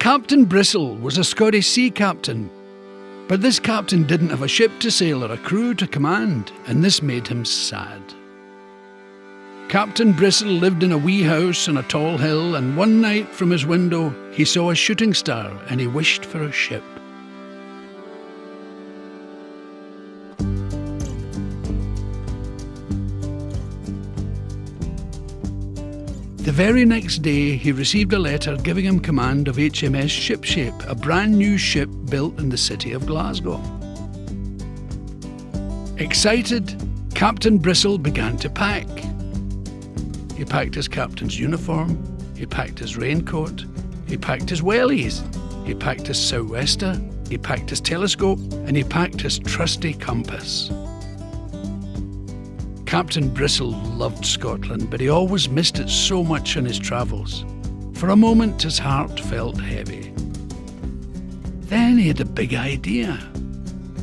Captain Bristle was a Scottish sea captain, but this captain didn't have a ship to sail or a crew to command, and this made him sad. Captain Bristle lived in a wee house on a tall hill, and one night from his window he saw a shooting star and he wished for a ship. The very next day he received a letter giving him command of HMS Shipshape, a brand new ship built in the city of Glasgow. Excited, Captain Bristle began to pack. He packed his captain's uniform, he packed his raincoat, he packed his wellies, he packed his sou'wester, he packed his telescope, and he packed his trusty compass. Captain Bristle loved Scotland, but he always missed it so much on his travels. For a moment his heart felt heavy. Then he had a big idea.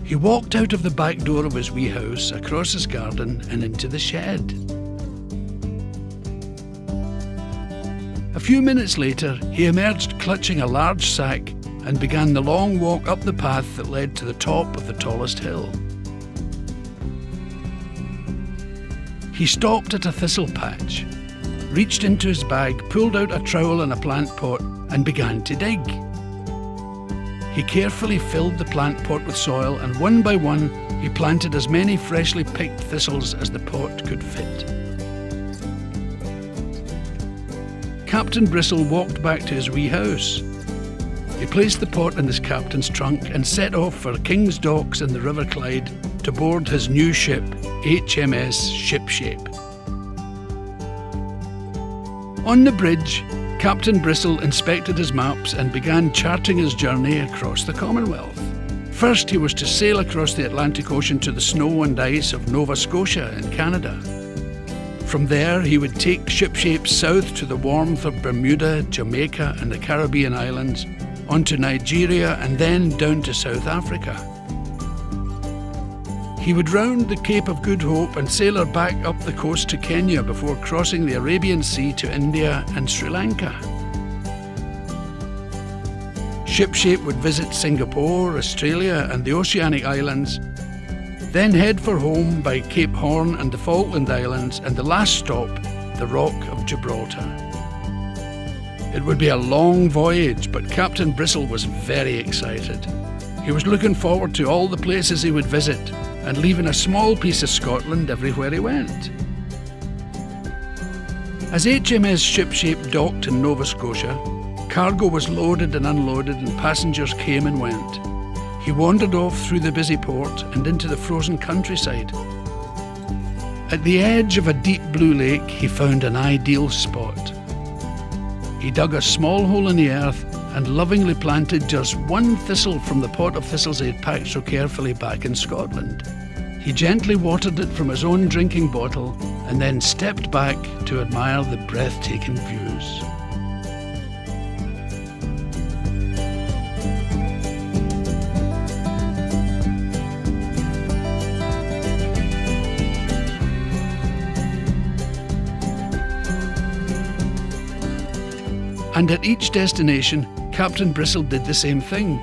He walked out of the back door of his wee house, across his garden and into the shed. A few minutes later he emerged clutching a large sack and began the long walk up the path that led to the top of the tallest hill. He stopped at a thistle patch, reached into his bag, pulled out a trowel and a plant pot and began to dig. He carefully filled the plant pot with soil, and one by one he planted as many freshly picked thistles as the pot could fit. Captain Bristle walked back to his wee house. He placed the pot in his captain's trunk and set off for King's Docks in the River Clyde to board his new ship, HMS Shipshape. On the bridge, Captain Bristle inspected his maps and began charting his journey across the Commonwealth. First, he was to sail across the Atlantic Ocean to the snow and ice of Nova Scotia in Canada. From there, he would take Shipshape south to the warmth of Bermuda, Jamaica and the Caribbean islands, onto Nigeria and then down to South Africa. He would round the Cape of Good Hope and sail her back up the coast to Kenya before crossing the Arabian Sea to India and Sri Lanka. Shipshape would visit Singapore, Australia and the Oceanic Islands, then head for home by Cape Horn and the Falkland Islands, and the last stop, the Rock of Gibraltar. It would be a long voyage, but Captain Bristle was very excited. He was looking forward to all the places he would visit and leaving a small piece of Scotland everywhere he went. As HMS Shipshape docked in Nova Scotia, cargo was loaded and unloaded and passengers came and went. He wandered off through the busy port and into the frozen countryside. At the edge of a deep blue lake, he found an ideal spot. He dug a small hole in the earth and lovingly planted just one thistle from the pot of thistles he had packed so carefully back in Scotland. He gently watered it from his own drinking bottle and then stepped back to admire the breathtaking views. And at each destination, Captain Bristle did the same thing,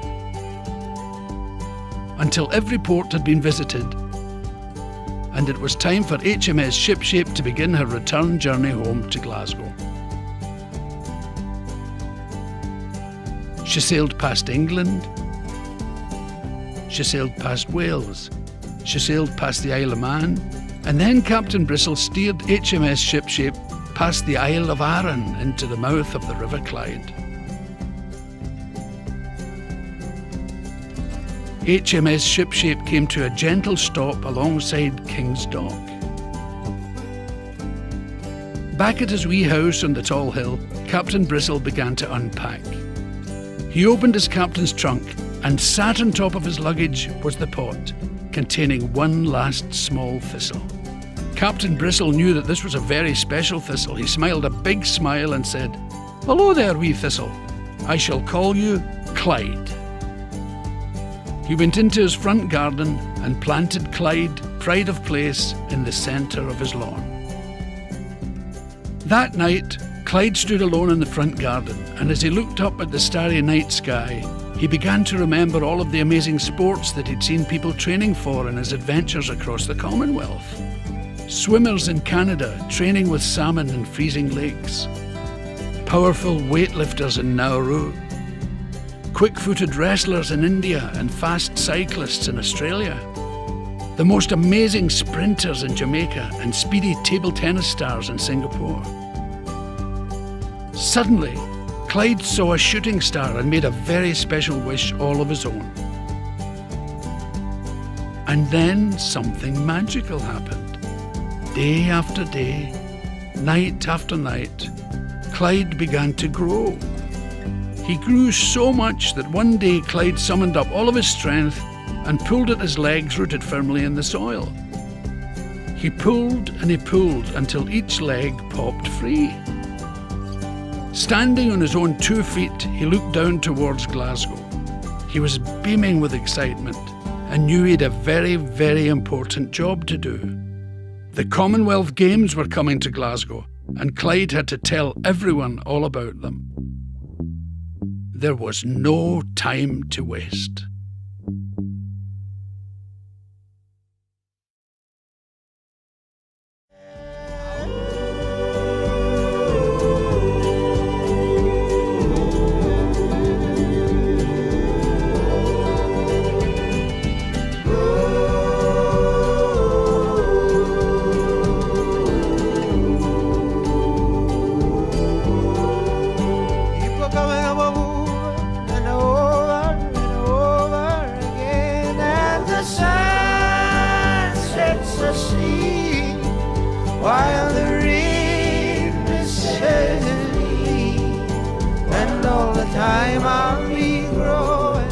until every port had been visited, and it was time for HMS Shipshape to begin her return journey home to Glasgow. She sailed past England, she sailed past Wales, she sailed past the Isle of Man, and then Captain Bristle steered HMS Shipshape past the Isle of Arran into the mouth of the River Clyde. HMS Shipshape came to a gentle stop alongside King's Dock. Back at his wee house on the tall hill, Captain Bristle began to unpack. He opened his captain's trunk, and sat on top of his luggage was the pot, containing one last small thistle. Captain Bristle knew that this was a very special thistle. He smiled a big smile and said, "Hello there, wee thistle. I shall call you Clyde." He went into his front garden and planted Clyde, pride of place, in the centre of his lawn. That night, Clyde stood alone in the front garden, and as he looked up at the starry night sky, he began to remember all of the amazing sports that he'd seen people training for in his adventures across the Commonwealth. Swimmers in Canada training with salmon in freezing lakes. Powerful weightlifters in Nauru. Quick-footed wrestlers in India and fast cyclists in Australia. The most amazing sprinters in Jamaica and speedy table tennis stars in Singapore. Suddenly, Clyde saw a shooting star and made a very special wish all of his own. And then something magical happened. Day after day, night after night, Clyde began to grow. He grew so much that one day Clyde summoned up all of his strength and pulled at his legs rooted firmly in the soil. He pulled and he pulled until each leg popped free. Standing on his own 2 feet, he looked down towards Glasgow. He was beaming with excitement and knew he had a very, very important job to do. The Commonwealth Games were coming to Glasgow, and Clyde had to tell everyone all about them. There was no time to waste. While the rain misses me, and all the time I'll be growing.